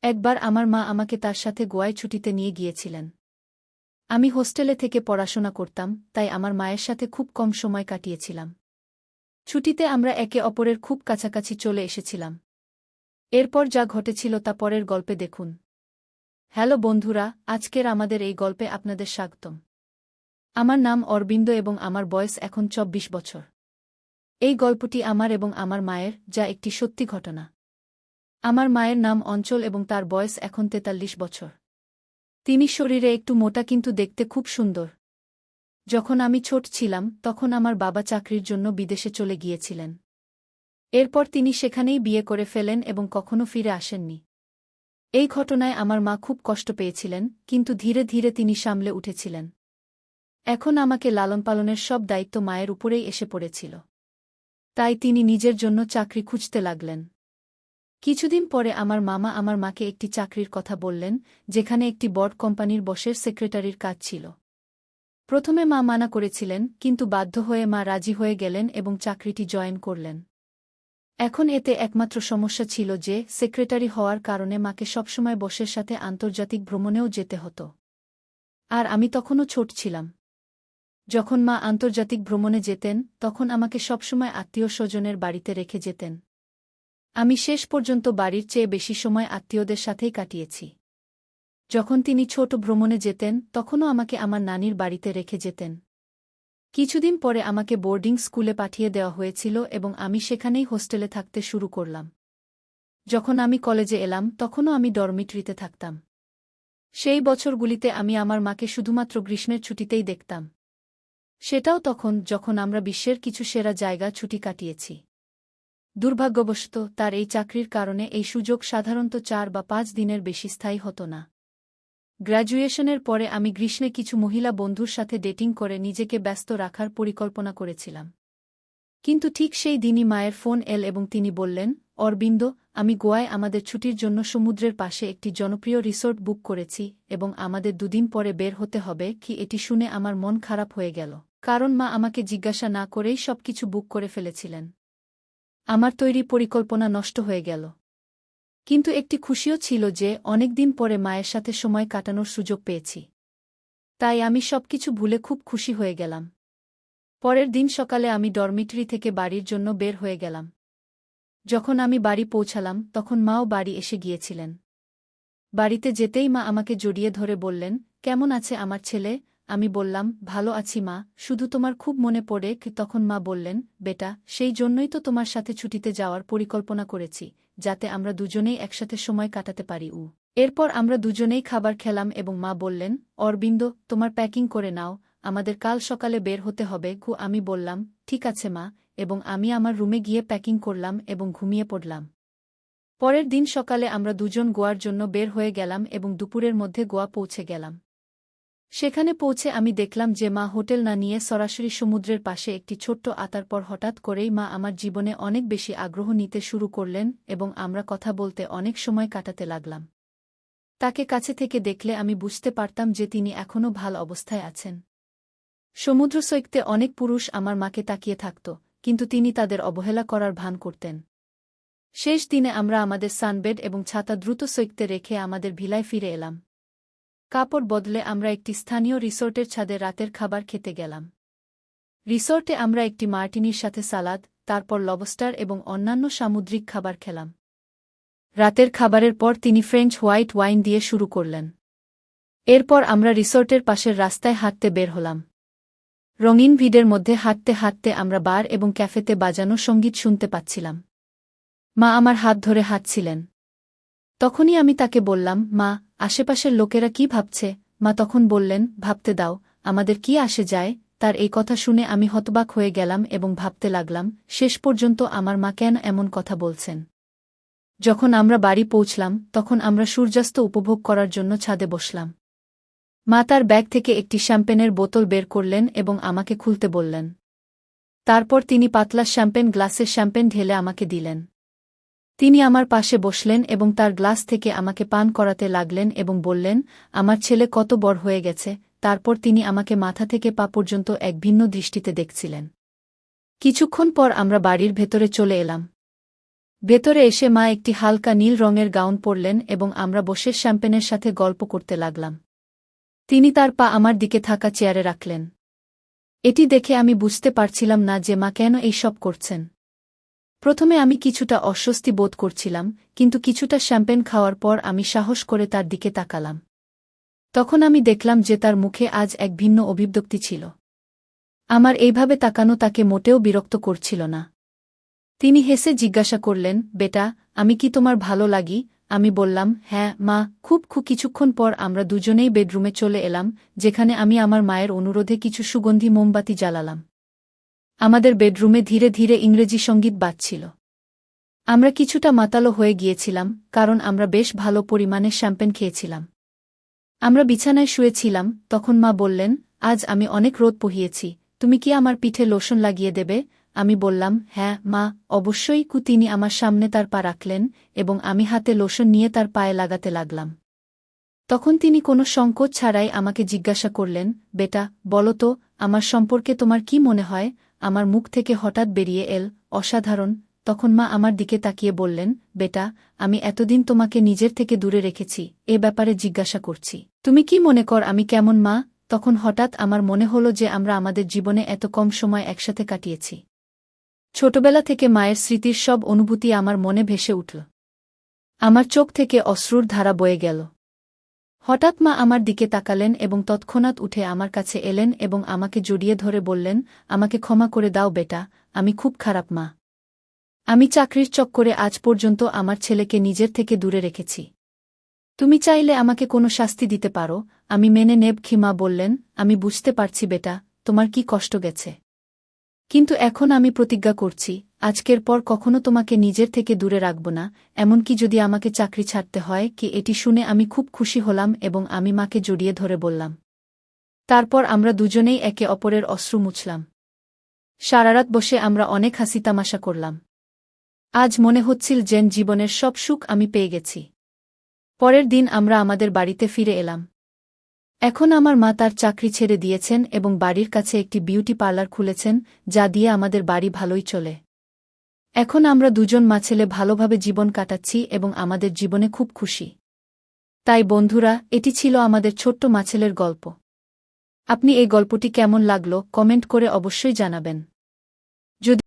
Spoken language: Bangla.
একবার আমার মা আমাকে তার সাথে গোয়ায় ছুটিতে নিয়ে গিয়েছিলেন। আমি হোস্টেলে থেকে পড়াশোনা করতাম, তাই আমার মায়ের সাথে খুব কম সময় কাটিয়েছিলাম। ছুটিতে আমরা একে অপরের খুব কাছাকাছি চলে এসেছিলাম। এরপর যা ঘটেছিল তা পরের গল্পে দেখুন। হ্যালো বন্ধুরা, আজকের আমাদের এই গল্পে আপনাদের স্বাগতম। আমার নাম অরবিন্দ এবং আমার বয়স এখন ২৪ বছর। এই গল্পটি আমার এবং আমার মায়ের, যা একটি সত্যি ঘটনা। আমার মায়ের নাম অঞ্চল এবং তার বয়স এখন ৪৩ বছর। তিনি শরীরে একটু মোটা কিন্তু দেখতে খুব সুন্দর। যখন আমি ছোট ছিলাম তখন আমার বাবা চাকরির জন্য বিদেশে চলে গিয়েছিলেন। এরপর তিনি সেখানেই বিয়ে করে ফেলেন এবং কখনো ফিরে আসেননি। এই ঘটনায় আমার মা খুব কষ্ট পেয়েছিলেন, কিন্তু ধীরে ধীরে তিনি সামলে উঠেছিলেন। এখন আমাকে লালনপালনের সব দায়িত্ব মায়ের উপরেই এসে পড়েছিল। তাই তিনি নিজের জন্য চাকরি খুঁজতে লাগলেন। কিছুদিন পরে আমার মামা আমার মাকে একটি চাকরির কথা বললেন, যেখানে একটি বড় কোম্পানির বসের সেক্রেটারির কাজ ছিল। প্রথমে মা মানা করেছিলেন, কিন্তু বাধ্য হয়ে মা রাজি হয়ে গেলেন এবং চাকরিটি জয়েন করলেন। এখন এতে একমাত্র সমস্যা ছিল যে সেক্রেটারি হওয়ার কারণে মাকে সবসময় বসের সাথে আন্তর্জাতিক ভ্রমণেও যেতে হতো। আর আমি তখনও ছোট ছিলাম। যখন মা আন্তর্জাতিক ভ্রমণে যেতেন তখন আমাকে সবসময় আত্মীয়-স্বজনের বাড়িতে রেখে যেতেন। আমি শেষ পর্যন্ত বাড়ির চেয়ে বেশি সময় আত্মীয়দের সাথেই কাটিয়েছি। যখন তিনি ছোট ভ্রমণে যেতেন তখনও আমাকে আমার নানির বাড়িতে রেখে যেতেন। কিছুদিন পরে আমাকে বোর্ডিং স্কুলে পাঠিয়ে দেওয়া হয়েছিল এবং আমি সেখানেই হোস্টেলে থাকতে শুরু করলাম। যখন আমি কলেজে এলাম তখনও আমি ডরমিটরিতে থাকতাম। সেই বছরগুলিতে আমি আমার মাকে শুধুমাত্র গ্রীষ্মের ছুটিতেই দেখতাম। সেটাও তখন যখন আমরা বিশ্বের কিছু সেরা জায়গা ছুটি কাটিয়েছি। দুর্ভাগ্যবশত তার এই চাকরির কারণে এই সুযোগ সাধারণত ৪ বা ৫ দিনের বেশি স্থায়ী হতো না। গ্র্যাজুয়েশনের পরে আমি গ্রীষ্মে কিছু মহিলা বন্ধুর সাথে ডেটিং করে নিজেকে ব্যস্ত রাখার পরিকল্পনা করেছিলাম। কিন্তু ঠিক সেই দিনই মায়ের ফোন এল এবং তিনি বললেন, অরবিন্দ, আমি গোয়ায় আমাদের ছুটির জন্য সমুদ্রের পাশে একটি জনপ্রিয় রিসোর্ট বুক করেছি এবং আমাদের দুদিন পরে বের হতে হবে। কি এটি শুনে আমার মন খারাপ হয়ে গেল, কারণ মা আমাকে জিজ্ঞাসা না করেই সবকিছু বুক করে ফেলেছিলেন। আমার তৈরি পরিকল্পনা নষ্ট হয়ে গেল। কিন্তু একটি খুশিও ছিল যে অনেকদিন পরে মায়ের সাথে সময় কাটানোর সুযোগ পেয়েছি। তাই আমি সবকিছু ভুলে খুব খুশি হয়ে গেলাম। পরের দিন সকালে আমি ডরমিটরি থেকে বাড়ির জন্য বের হয়ে গেলাম। যখন আমি বাড়ি পৌঁছালাম তখন মাও বাড়ি এসে গিয়েছিলেন। বাড়িতে যেতেই মা আমাকে জড়িয়ে ধরে বললেন, কেমন আছে আমার ছেলে? আমি বললাম, ভালো আছি মা, শুধু তোমার খুব মনে পড়ে। তখন মা বললেন, বেটা, সেই জন্যই তো তোমার সাথে ছুটিতে যাওয়ার পরিকল্পনা করেছি, যাতে আমরা দুজনেই একসাথে সময় কাটাতে পারি। এরপর আমরা দুজনেই খাবার খেলাম এবং মা বললেন, অরবিন্দ, তোমার প্যাকিং করে নাও, আমাদের কাল সকালে বের হতে হবে। আমি বললাম, ঠিক আছে মা, এবং আমি আমার রুমে গিয়ে প্যাকিং করলাম এবং ঘুমিয়ে পড়লাম। পরের দিন সকালে আমরা দুজন গোয়ার জন্য বের হয়ে গেলাম এবং দুপুরের মধ্যে গোয়া পৌঁছে গেলাম। সেখানে পৌঁছে আমি দেখলাম যে মা হোটেল না নিয়ে সরাসরি সমুদ্রের পাশে একটি ছোট্ট আতার পর হঠাৎ করেই মা আমার জীবনে অনেক বেশি আগ্রহ নিতে শুরু করলেন এবং আমরা কথা বলতে অনেক সময় কাটাতে লাগলাম। তাকে কাছে থেকে দেখলে আমি বুঝতে পারতাম যে তিনি এখনও ভালো অবস্থায় আছেন। সমুদ্র সৈকতে অনেক পুরুষ আমার মাকে তাকিয়ে থাকত, কিন্তু তিনি তাদের অবহেলা করার ভান করতেন। শেষ দিনে আমরা আমাদের সানবেড এবং ছাতা দ্রুত সৈকতে রেখে আমাদের ভিলায় ফিরে এলাম। কাপড় বদলে আমরা একটি স্থানীয় রিসোর্টের ছাদে রাতের খাবার খেতে গেলাম। রিসোর্টে আমরা একটি মার্টিনির সাথে সালাদ, তারপর লবস্টার এবং অন্যান্য সামুদ্রিক খাবার খেলাম। রাতের খাবারের পর তিনি ফ্রেঞ্চ হোয়াইট ওয়াইন দিয়ে শুরু করলেন। এরপর আমরা রিসোর্টের পাশের রাস্তায় হাঁটতে বের হলাম। রঙিন ভিড়ের মধ্যে হাঁটতে হাঁটতে আমরা বার এবং ক্যাফেতে বাজানো সঙ্গীত শুনতে পাচ্ছিলাম। মা আমার হাত ধরে হাঁটছিলেন। তখনই আমি তাকে বললাম, মা, আশেপাশের লোকেরা কি ভাবছে? মা তখন বললেন, ভাবতে দাও, আমাদের কি আসে যায়? তার এই কথা শুনে আমি হতবাক হয়ে গেলাম এবং ভাবতে লাগলাম, শেষ পর্যন্ত আমার মা কেন এমন কথা বলছেন। যখন আমরা বাড়ি পৌঁছলাম তখন আমরা সূর্যাস্ত উপভোগ করার জন্য ছাদে বসলাম। মা তার ব্যাগ থেকে একটি শ্যাম্পেনের বোতল বের করলেন এবং আমাকে খুলতে বললেন। তারপর তিনি পাতলা শ্যাম্পেন গ্লাসে শ্যাম্পেন ঢেলে আমাকে দিলেন। তিনি আমার পাশে বসলেন এবং তার গ্লাস থেকে আমাকে পান করাতে লাগলেন এবং বললেন, আমার ছেলে কত বড় হয়ে গেছে। তারপর তিনি আমাকে মাথা থেকে পা পর্যন্ত এক ভিন্ন দৃষ্টিতে দেখছিলেন। কিছুক্ষণ পর আমরা বাড়ির ভেতরে চলে এলাম। ভেতরে এসে মা একটি হালকা নীল রঙের গাউন পরলেন এবং আমরা বসে শ্যাম্পেনের সাথে গল্প করতে লাগলাম। তিনি তার পা আমার দিকে থাকা চেয়ারে রাখলেন। এটি দেখে আমি বুঝতে পারছিলাম না যে মা কেন এই সব করছেন। প্রথমে আমি কিছুটা অস্বস্তি বোধ করছিলাম, কিন্তু কিছুটা শ্যাম্পেন খাওয়ার পর আমি সাহস করে তার দিকে তাকালাম। তখন আমি দেখলাম যে তার মুখে আজ এক ভিন্ন অভিব্যক্তি ছিল। আমার এইভাবে তাকানো তাকে মোটেও বিরক্ত করছিল না। তিনি হেসে জিজ্ঞাসা করলেন, বেটা, আমি কি তোমার ভালো লাগি? আমি বললাম, হ্যাঁ মা। খুব কিছুক্ষণ পর আমরা দুজনেই বেডরুমে চলে এলাম, যেখানে আমি আমার মায়ের অনুরোধে কিছু সুগন্ধি মোমবাতি জ্বালালাম। আমাদের বেডরুমে ধীরে ধীরে ইংরেজি সঙ্গীত বাজছিল। আমরা কিছুটা মাতালো হয়ে গিয়েছিলাম, কারণ আমরা বেশ ভালো পরিমাণে শ্যাম্পেন খেয়েছিলাম। আমরা বিছানায় শুয়েছিলাম, তখন মা বললেন, আজ আমি অনেক রোদ পোহিয়েছি, তুমি কি আমার পিঠে লোশন লাগিয়ে দেবে? আমি বললাম, হ্যাঁ মা, অবশ্যই। তিনি আমার সামনে তার পা রাখলেন এবং আমি হাতে লোশন নিয়ে তার পায়ে লাগাতে লাগলাম। তখন তিনি কোনো সংকোচ ছাড়াই আমাকে জিজ্ঞাসা করলেন, বেটা, বলো তো, আমার সম্পর্কে তোমার কি মনে হয়? আমার মুখ থেকে হঠাৎ বেরিয়ে এল, অসাধারণ। তখন মা আমার দিকে তাকিয়ে বললেন, বেটা, আমি এতদিন তোমাকে নিজের থেকে দূরে রেখেছি, এ ব্যাপারে জিজ্ঞাসা করছি। তুমি কি মনে কর আমি কেমন মা? তখন হঠাৎ আমার মনে হলো যে আমরা আমাদের জীবনে এত কম সময় একসাথে কাটিয়েছি। ছোটবেলা থেকে মায়ের স্মৃতির সব অনুভূতি আমার মনে ভেসে উঠল। আমার চোখ থেকে অশ্রুর ধারা বয়ে গেল। হঠাৎ মা আমার দিকে তাকালেন এবং তৎক্ষণাৎ উঠে আমার কাছে এলেন এবং আমাকে জড়িয়ে ধরে বললেন, আমাকে ক্ষমা করে দাও বেটা, আমি খুব খারাপ মা। আমি চাকরির চক্করে আজ পর্যন্ত আমার ছেলেকে নিজের থেকে দূরে রেখেছি। তুমি চাইলে আমাকে কোনো শাস্তি দিতে পারো, আমি মেনে নেব। মা বললেন, আমি বুঝতে পারছি বেটা, তোমার কি কষ্ট গেছে। কিন্তু এখন আমি প্রতিজ্ঞা করছি, আজকের পর কখনো তোমাকে নিজের থেকে দূরে রাখব না, এমনকি যদি আমাকে চাকরি ছাড়তে হয়। এটি শুনে আমি খুব খুশি হলাম এবং আমি মাকে জড়িয়ে ধরে বললাম। তারপর আমরা দুজনেই একে অপরের অশ্রু মুছলাম। সারারাত বসে আমরা অনেক হাসি তামাশা করলাম। আজ মনে হচ্ছিল যেন জীবনের সব সুখ আমি পেয়ে গেছি। পরের দিন আমরা আমাদের বাড়িতে ফিরে এলাম। এখন আমার মা তার চাকরি ছেড়ে দিয়েছেন এবং বাড়ির কাছে একটি বিউটি পার্লার খুলেছেন, যা দিয়ে আমাদের বাড়ি ভালোই চলে। এখন আমরা দুজন মা-ছেলে ভালোভাবে জীবন কাটাচ্ছি এবং আমাদের জীবনে খুব খুশি। তাই বন্ধুরা, এটি ছিল আমাদের ছোট্ট মা-ছেলের গল্প। আপনি এই গল্পটি কেমন লাগলো কমেন্ট করে অবশ্যই জানাবেন। যদি